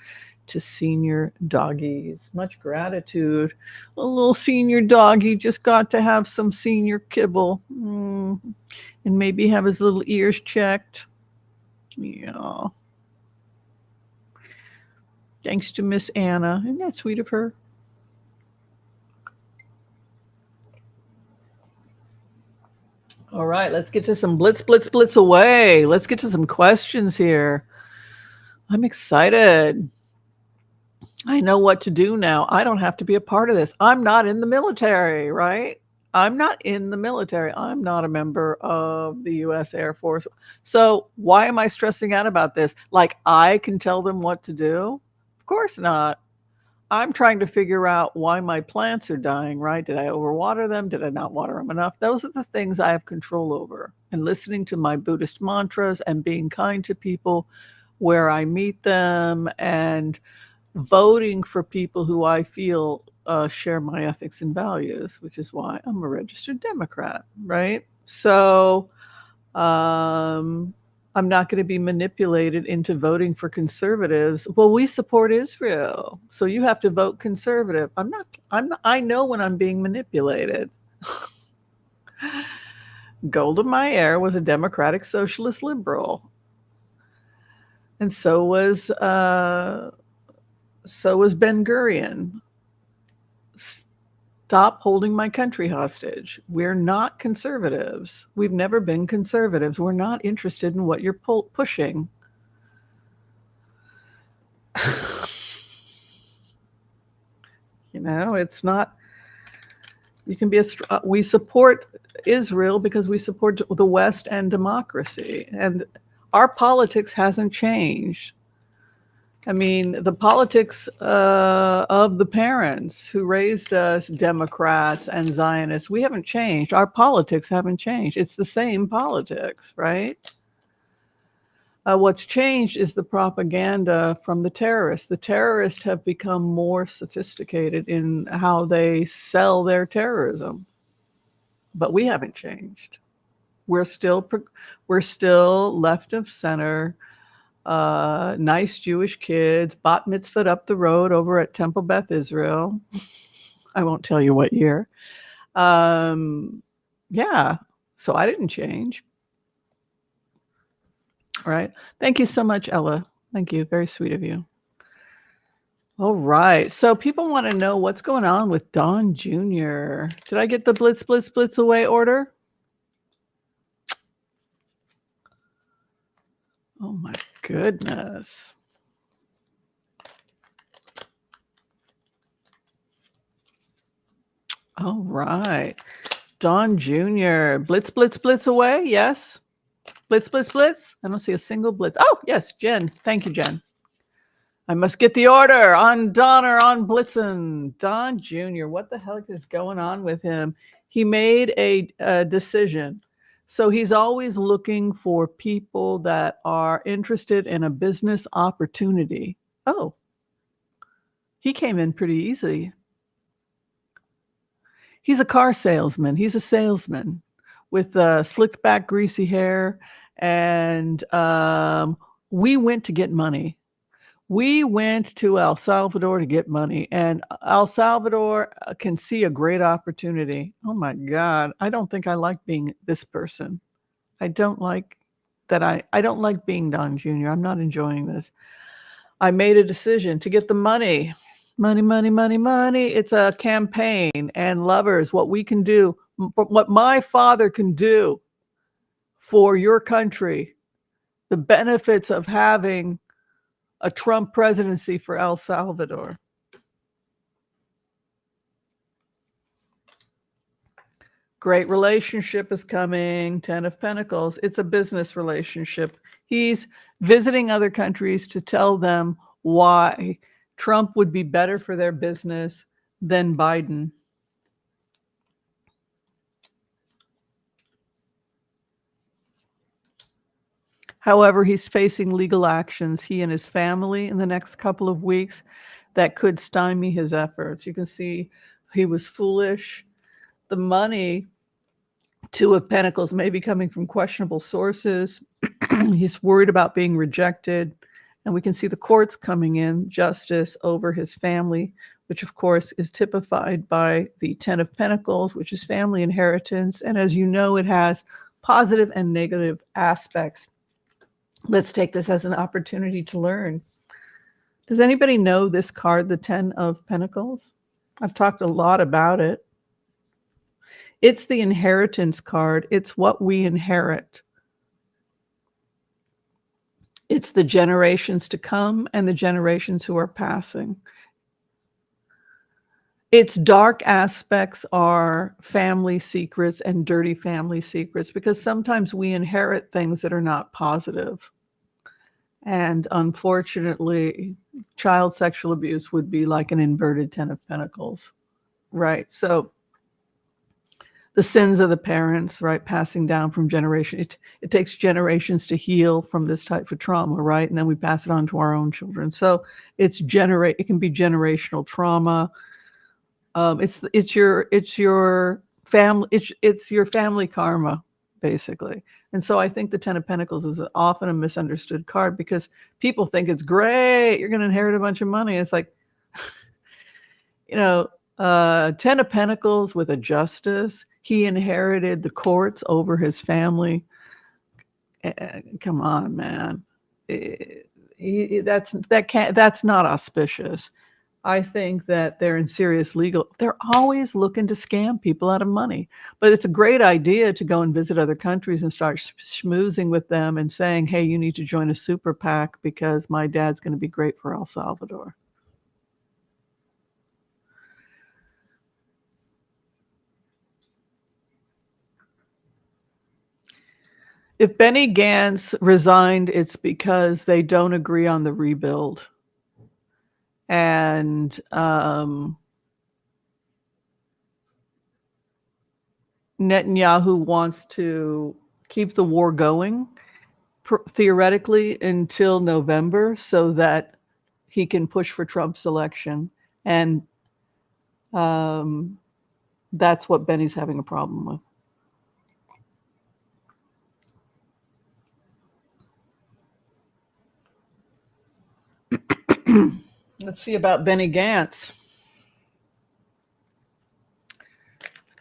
to Senior Doggies. Much gratitude. A little senior doggy just got to have some senior kibble and maybe have his little ears checked. Yeah. Thanks to Miss Anna. Isn't that sweet of her? All right, let's get to some blitz, blitz, blitz away. Let's get to some questions here. I'm excited. I know what to do now. I don't have to be a part of this. I'm not in the military, right? I'm not in the military. I'm not a member of the U.S. Air Force. So why am I stressing out about this? Like I can tell them what to do? Of course not. I'm trying to figure out why my plants are dying, right? Did I overwater them? Did I not water them enough? Those are the things I have control over. And listening to my Buddhist mantras and being kind to people where I meet them and voting for people who I feel share my ethics and values, which is why I'm a registered Democrat, right? So I'm not going to be manipulated into voting for conservatives. Well, we support Israel, so you have to vote conservative. I know when I'm being manipulated. Golda Meir was a democratic socialist liberal. And so was Ben-Gurion. Stop holding my country hostage. We're not conservatives. We've never been conservatives. We're not interested in what you're pushing. It's not, you can be we support Israel because we support the West and democracy. And our politics hasn't changed. I mean, the politics of the parents who raised us, Democrats and Zionists, we haven't changed. Our politics haven't changed. It's the same politics, right? What's changed is the propaganda from the terrorists. The terrorists have become more sophisticated in how they sell their terrorism, but we haven't changed. We're still left of center. Nice Jewish kids, bat mitzvahed up the road over at Temple Beth Israel. I won't tell you what year. Yeah, so I didn't change. All right. Thank you so much, Ella. Thank you. Very sweet of you. All right. So people want to know what's going on with Don Jr. Did I get the blitz, blitz, blitz away order? Oh my goodness. All right. Don Jr. Blitz, blitz, blitz away. Yes. Blitz, blitz, blitz. I don't see a single blitz. Oh, yes, Jen. Thank you, Jen. I must get the order on Donner on Blitzen. Don Jr. What the heck is going on with him? He made a decision. So he's always looking for people that are interested in a business opportunity. Oh, he came in pretty easy. He's a car salesman. He's a salesman with slicked back, greasy hair. And we went to get money. We went to El Salvador to get money. And El Salvador can see a great opportunity. Oh, my God. I don't think I like being this person. I don't like that. I don't like being Don Jr. I'm not enjoying this. I made a decision to get the money. Money, money, money, money. It's a campaign. And lovers, what we can do, what my father can do for your country, the benefits of having a Trump presidency for El Salvador. Great relationship is coming. 10 of Pentacles. It's a business relationship. He's visiting other countries to tell them why Trump would be better for their business than Biden. However, he's facing legal actions, he and his family, in the next couple of weeks that could stymie his efforts. You can see he was foolish. The money, 2 of Pentacles, may be coming from questionable sources. He's worried about being rejected. And we can see the courts coming in, justice over his family, which of course is typified by the 10 of Pentacles, which is family inheritance. And as you know, it has positive and negative aspects. Let's take this as an opportunity to learn. Does anybody know this card, the 10 of Pentacles? I've talked a lot about it. It's the inheritance card. It's what we inherit. It's the generations to come and the generations who are passing. Its dark aspects are family secrets and dirty family secrets, because sometimes we inherit things that are not positive. And unfortunately, child sexual abuse would be like an inverted 10 of Pentacles, right? So the sins of the parents, right, passing down from generation. It takes generations to heal from this type of trauma, right? And then we pass it on to our own children. So it can be generational trauma. It's your family karma, basically. And so I think the 10 of Pentacles is often a misunderstood card, because people think it's great, you're going to inherit a bunch of money. It's like, 10 of Pentacles with a justice. He inherited the courts over his family. Come on, man. That's not auspicious. I think that they're in serious legal. They're always looking to scam people out of money. But it's a great idea to go and visit other countries and start schmoozing with them and saying, hey, you need to join a super PAC because my dad's going to be great for El Salvador. If Benny Gantz resigned, it's because they don't agree on the rebuild. And Netanyahu wants to keep the war going, theoretically, until November, so that he can push for Trump's election. And that's what Benny's having a problem with. Let's see about Benny Gantz.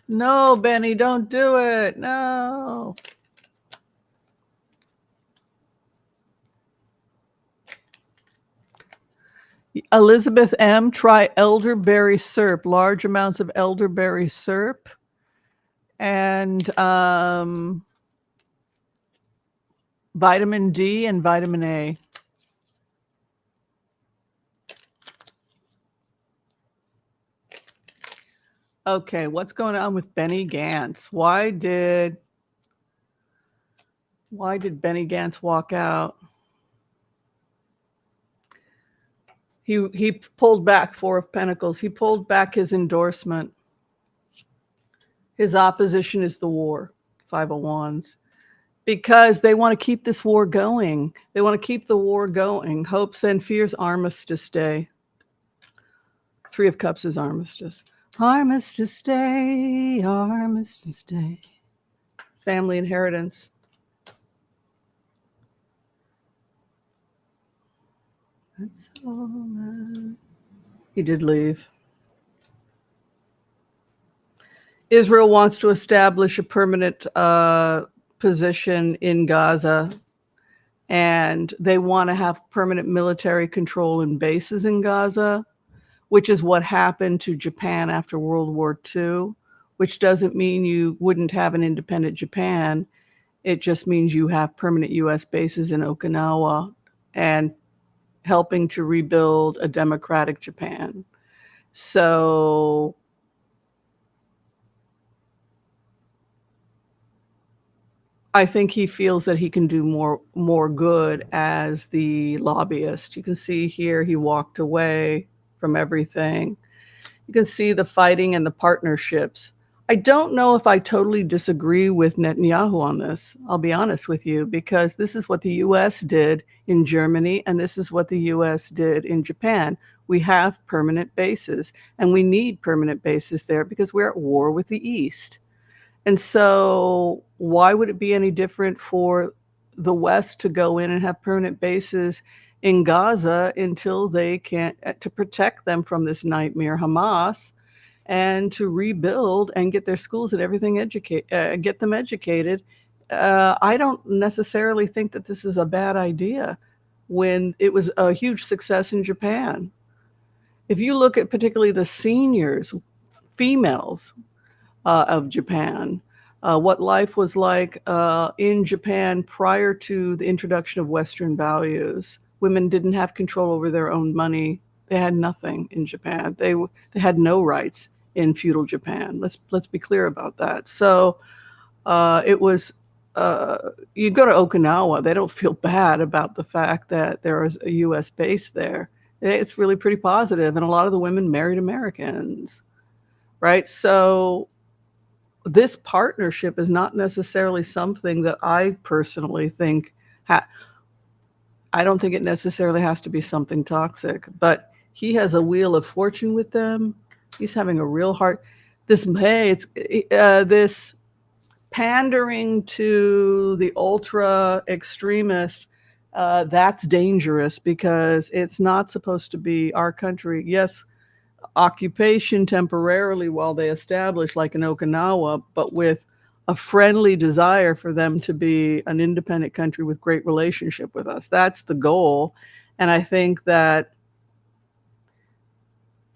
No, Benny, don't do it. No. Elizabeth M., try elderberry syrup, large amounts of elderberry syrup. And vitamin D and vitamin A. Okay, what's going on with Benny Gantz? Why did Benny Gantz walk out? He pulled back 4 of Pentacles. He pulled back his endorsement. His opposition is the war, 5 of Wands. Because they want to keep this war going. They want to keep the war going. Hopes and fears, armistice day. 3 of Cups is armistice. Armistice day, armistice day. Family inheritance. That's all. He did leave. Israel wants to establish a permanent position in Gaza, and they want to have permanent military control and bases in Gaza, which is what happened to Japan after World War II, which doesn't mean you wouldn't have an independent Japan. It just means you have permanent U.S. bases in Okinawa and helping to rebuild a democratic Japan. So I think he feels that he can do more good as the lobbyist. You can see here he walked away from everything. You can see the fighting and the partnerships. I don't know if I totally disagree with Netanyahu on this. I'll be honest with you, because this is what the U.S. did in Germany, and this is what the U.S. did in Japan. We have permanent bases, and we need permanent bases there because we're at war with the East. And so why would it be any different for the West to go in and have permanent bases in Gaza until they can, to protect them from this nightmare Hamas, and to rebuild and get their schools and everything get them educated? I don't necessarily think that this is a bad idea when it was a huge success in Japan. If you look at particularly the seniors, females, of Japan, what life was like in Japan prior to the introduction of Western values. Women didn't have control over their own money. They had nothing in Japan. They had no rights in feudal Japan. Let's be clear about that. So it was. You go to Okinawa, they don't feel bad about the fact that there is a U.S. base there. It's really pretty positive, and a lot of the women married Americans, right? So this partnership is not necessarily something that I personally think. I don't think it necessarily has to be something toxic, but he has a wheel of fortune with them. He's having a real hard. This pandering to the ultra extremist. That's dangerous because it's not supposed to be our country. Yes, occupation temporarily while they establish, like in Okinawa, but with a friendly desire for them to be an independent country with great relationship with us. That's the goal. And I think that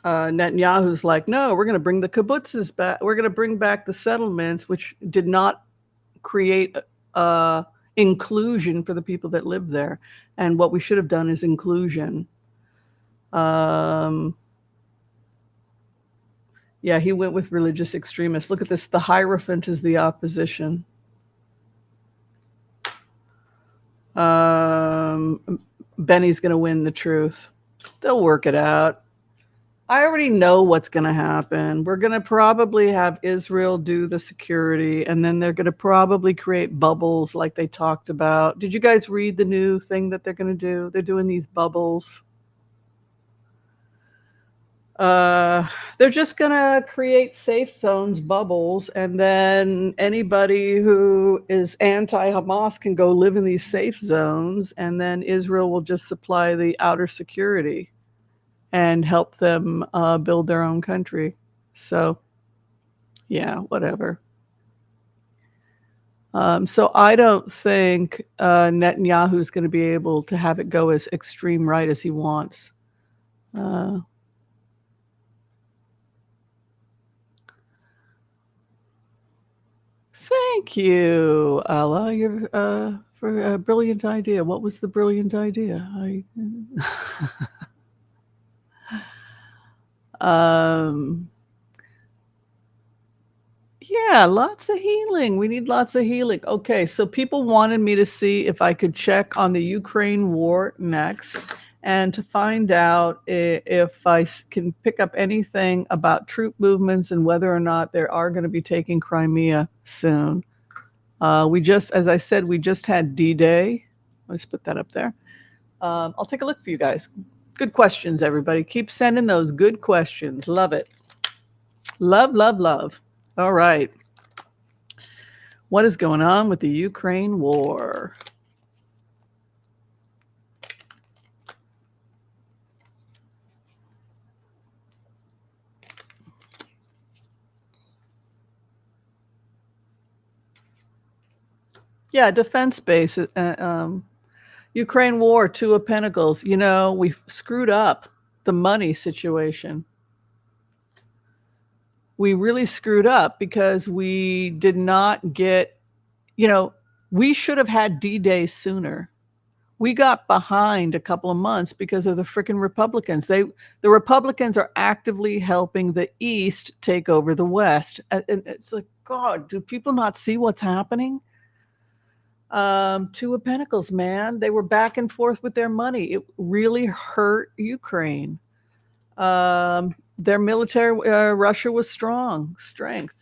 Netanyahu's like, no, we're going to bring the kibbutzes back. We're going to bring back the settlements, which did not create inclusion for the people that live there. And what we should have done is inclusion. Yeah, he went with religious extremists. Look at this. The Hierophant is the opposition. Benny's going to win the truth. They'll work it out. I already know what's going to happen. We're going to probably have Israel do the security, and then they're going to probably create bubbles like they talked about. Did you guys read the new thing that they're going to do? They're doing these bubbles. They're just going to create safe zones, bubbles, and then anybody who is anti-Hamas can go live in these safe zones, and then Israel will just supply the outer security and help them build their own country. So, yeah, whatever. So I don't think Netanyahu is going to be able to have it go as extreme right as he wants. Thank you, Ella, for a brilliant idea. What was the brilliant idea? Yeah, lots of healing. We need lots of healing. Okay, so people wanted me to see if I could check on the Ukraine war next and to find out if I can pick up anything about troop movements and whether or not they are going to be taking Crimea soon. As I said, we just had D-Day. Let's put that up there. I'll take a look for you guys. Good questions, everybody. Keep sending those good questions. Love it. Love, love, love. All right. What is going on with the Ukraine war? Yeah, defense base. Ukraine war, Two of Pentacles. You know, we screwed up the money situation. We really screwed up because we did not get, you know, we should have had D-Day sooner. We got behind a couple of months because of the freaking Republicans. The Republicans are actively helping the East take over the West. And it's like, God, do people not see what's happening? Two of Pentacles, man. They were back and forth with their money. It really hurt Ukraine. Their military, Russia was strength.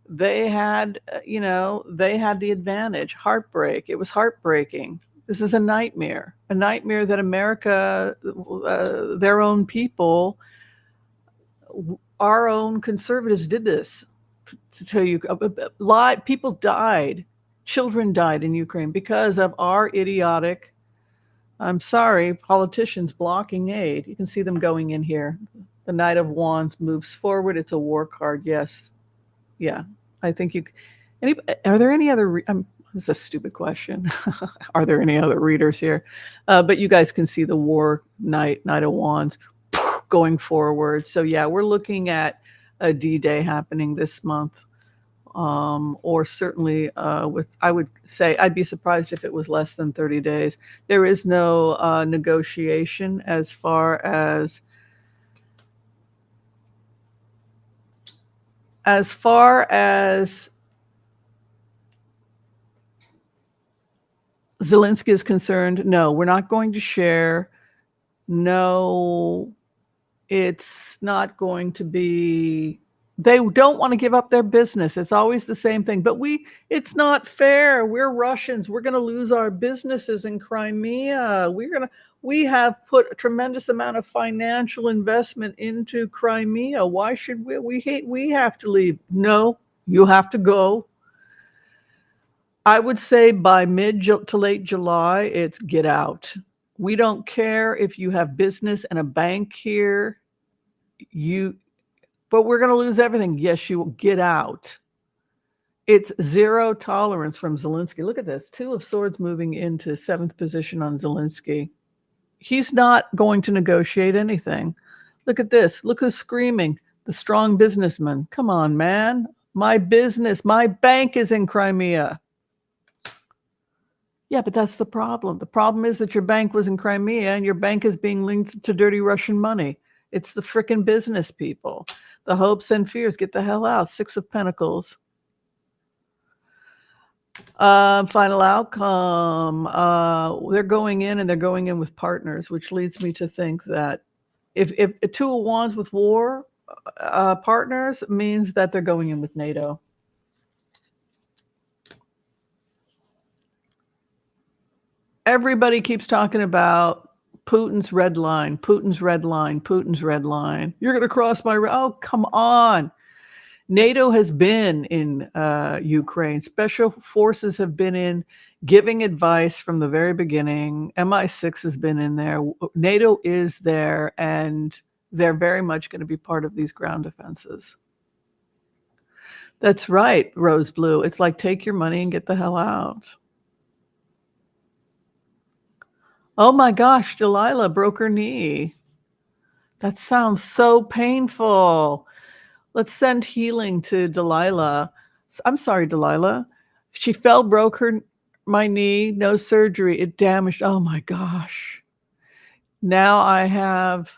They had, they had the advantage. Heartbreak. It was heartbreaking. This is a nightmare that America, their own people, our own conservatives did this. To tell you, people died. Children died in Ukraine because of our idiotic, I'm sorry, politicians blocking aid. You can see them going in here. The Knight of Wands moves forward. It's a war card. Yes. Yeah. I think are there any other, this is a stupid question. Are there any other readers here? But you guys can see the war Knight of Wands going forward. So yeah, we're looking at a D-Day happening this month. Or certainly I would say I'd be surprised if it was less than 30 days. There is no negotiation as far as Zelensky is concerned. No, we're not going to share. No, it's not going to be. They don't want to give up their business. It's always the same thing. But it's not fair. We're Russians. We're going to lose our businesses in Crimea. We have put a tremendous amount of financial investment into Crimea. Why should we have to leave? No, you have to go. I would say by mid to late July, it's get out. We don't care if you have business and a bank here. But we're going to lose everything. Yes, you will get out. It's zero tolerance from Zelensky. Look at this. Two of Swords moving into 7th position on Zelensky. He's not going to negotiate anything. Look at this. Look who's screaming. The strong businessman. Come on, man. My business, my bank is in Crimea. Yeah, but that's the problem. The problem is that your bank was in Crimea and your bank is being linked to dirty Russian money. It's the frickin' business people. The hopes and fears. Get the hell out. 6 of Pentacles. Final outcome. They're going in and they're going in with partners, which leads me to think that if 2 of Wands with war partners means that they're going in with NATO. Everybody keeps talking about Putin's red line, Putin's red line, Putin's red line. You're going to cross my red. Oh, come on. NATO has been in Ukraine. Special forces have been in, giving advice from the very beginning. MI6 has been in there. NATO is there, and they're very much going to be part of these ground defenses. That's right, Rose Blue. It's like, take your money and get the hell out. Oh my gosh, Delilah broke her knee. That sounds so painful. Let's send healing to Delilah. I'm sorry, Delilah. She fell, broke my knee, no surgery. It damaged. Oh my gosh. Now I have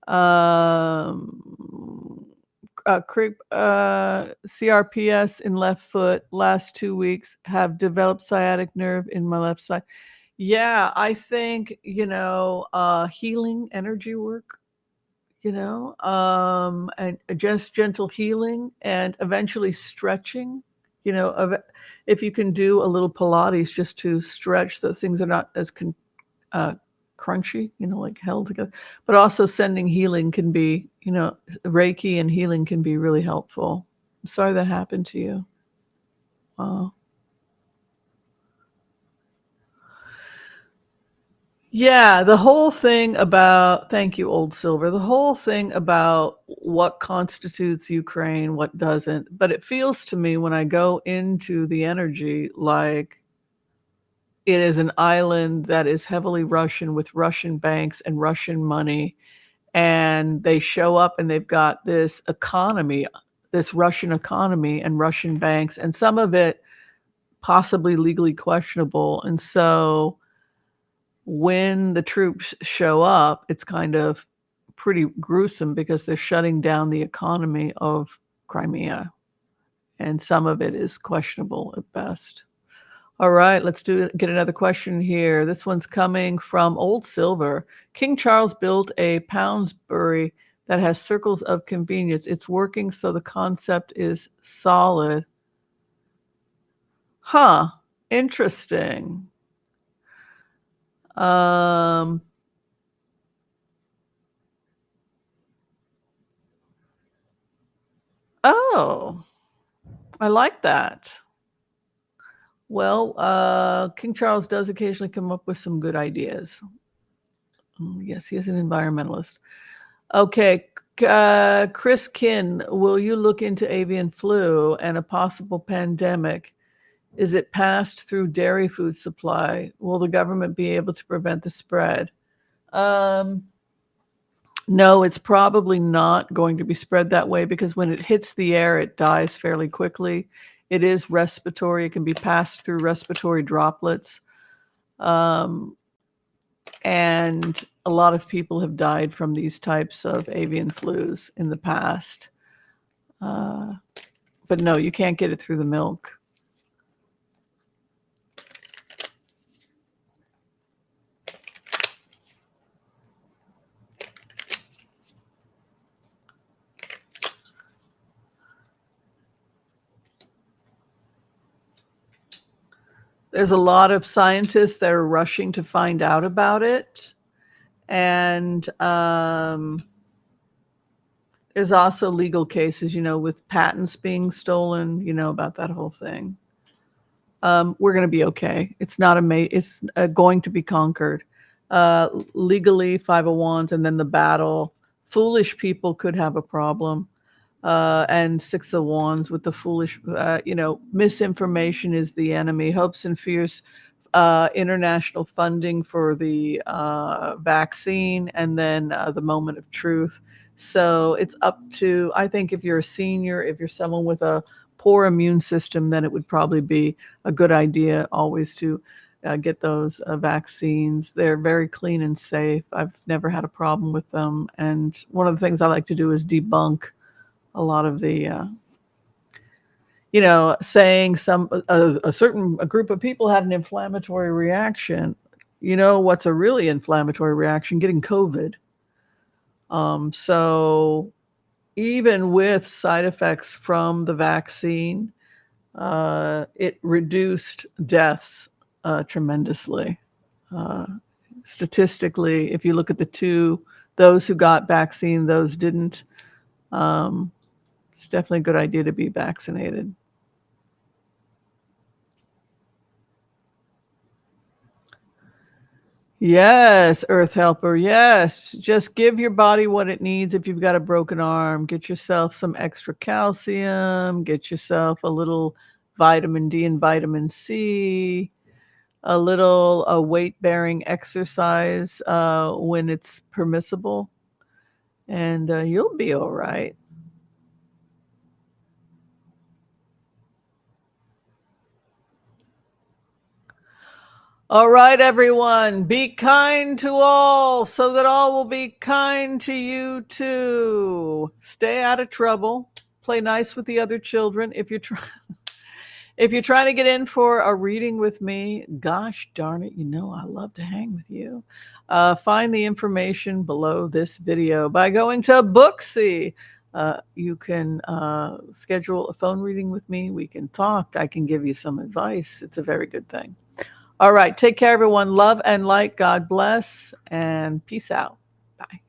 CRPS in left foot. Last 2 weeks have developed sciatic nerve in my left side. Yeah, I think, healing, energy work, and just gentle healing and eventually stretching, if you can do a little Pilates just to stretch, those things are not as crunchy, like held together, but also sending healing can be, Reiki and healing can be really helpful. I'm sorry that happened to you. Wow. Yeah, the whole thing about, thank you, Old Silver, the whole thing about what constitutes Ukraine, what doesn't, but it feels to me when I go into the energy like It is an island that is heavily Russian with Russian banks and Russian money. And they show up and they've got this economy, this Russian economy and Russian banks, and some of it possibly legally questionable. And so when the troops show up, it's kind of pretty gruesome because they're shutting down the economy of Crimea. And some of it is questionable at best. All right, let's get another question here. This one's coming from Old Silver. King Charles built a Poundsbury that has circles of convenience. It's working, so the concept is solid. Huh, interesting. Oh, I like that. Well, King Charles does occasionally come up with some good ideas. Yes, he is an environmentalist. Okay, Chris Kin, will you look into avian flu and a possible pandemic? Is it passed through dairy food supply? Will the government be able to prevent the spread? No, it's probably not going to be spread that way because when it hits the air, it dies fairly quickly. It is respiratory. It can be passed through respiratory droplets. And a lot of people have died from these types of avian flus in the past. But no, you can't get it through the milk. There's a lot of scientists that are rushing to find out about it. And there's also legal cases, with patents being stolen, about that whole thing. We're going to be okay. It's not it's going to be conquered. Legally, 501s, and then the battle. Foolish people could have a problem. And 6 of Wands with the foolish, misinformation is the enemy. Hopes and fears, international funding for the vaccine, and then the moment of truth. So it's up to, I think if you're a senior, if you're someone with a poor immune system, then it would probably be a good idea always to get those vaccines. They're very clean and safe. I've never had a problem with them. And one of the things I like to do is debunk a lot of the, saying a certain group of people had an inflammatory reaction. What's a really inflammatory reaction? Getting COVID. So even with side effects from the vaccine, it reduced deaths tremendously. Statistically, if you look at those who got vaccine, those didn't, it's definitely a good idea to be vaccinated. Yes, Earth Helper. Yes. Just give your body what it needs. If you've got a broken arm, get yourself some extra calcium, get yourself a little vitamin D and vitamin C, a little weight-bearing exercise when it's permissible, and you'll be all right. All right, everyone, be kind to all so that all will be kind to you too. Stay out of trouble. Play nice with the other children. If you're trying to get in for a reading with me, gosh darn it, I love to hang with you. Find the information below this video by going to Booksy. You can schedule a phone reading with me. We can talk. I can give you some advice. It's a very good thing. All right. Take care, everyone. Love and light. God bless. And peace out. Bye.